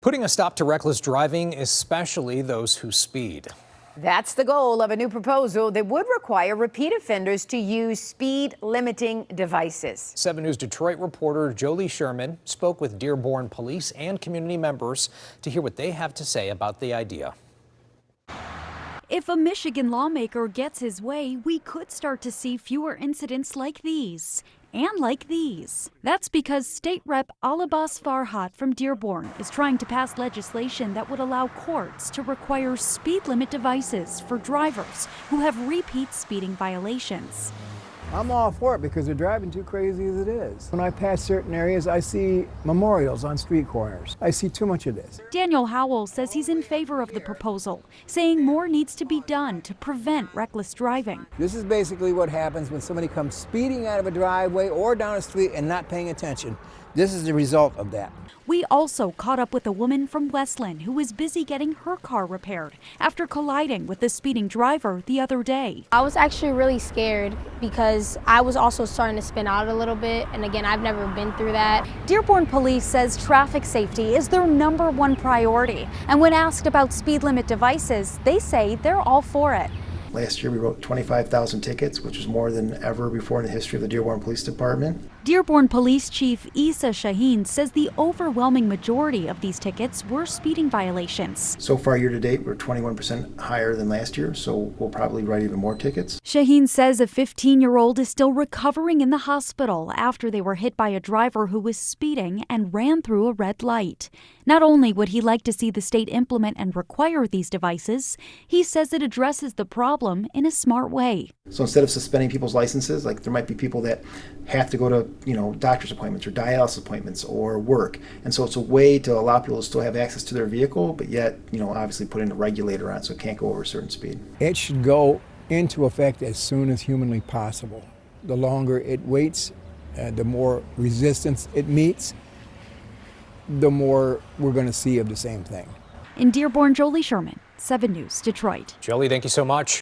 Putting a stop to reckless driving, especially those who speed. That's the goal of a new proposal that would require repeat offenders to use speed limiting devices. 7 News Detroit reporter Jolie Sherman spoke with Dearborn police and community members to hear what they have to say about the idea. If a Michigan lawmaker gets his way, we could start to see fewer incidents like these. And like these. That's because State Rep Alabas Farhat from Dearborn is trying to pass legislation that would allow courts to require speed limit devices for drivers who have repeat speeding violations. I'm all for it because they're driving too crazy as it is. When I pass certain areas, I see memorials on street corners. I see too much of this. Daniel Howell says he's in favor of the proposal, saying more needs to be done to prevent reckless driving. This is basically what happens when somebody comes speeding out of a driveway or down a street and not paying attention. This is the result of that. We also caught up with a woman from Westland who was busy getting her car repaired after colliding with the speeding driver the other day. I was actually really scared because I was also starting to spin out a little bit, and again, I've never been through that. Dearborn Police says traffic safety is their #1 priority, and when asked about speed limit devices, they say they're all for it. Last year we wrote 25,000 tickets, which is more than ever before in the history of the Dearborn Police Department. Dearborn Police Chief Issa Shaheen says the overwhelming majority of these tickets were speeding violations. So far year to date, we're 21% higher than last year, so we'll probably write even more tickets. Shaheen says a 15-year-old is still recovering in the hospital after they were hit by a driver who was speeding and ran through a red light. Not only would he like to see the state implement and require these devices, he says it addresses the problem in a smart way. So instead of suspending people's licenses, like there might be people that have to go to, doctor's appointments or dialysis appointments or work. And so it's a way to allow people to still have access to their vehicle, but yet, obviously putting a regulator on so it can't go over a certain speed. It should go into effect as soon as humanly possible. The longer it waits, the more resistance it meets, the more we're going to see of the same thing. In Dearborn, Jolie Sherman, 7 News, Detroit. Jolie, thank you so much.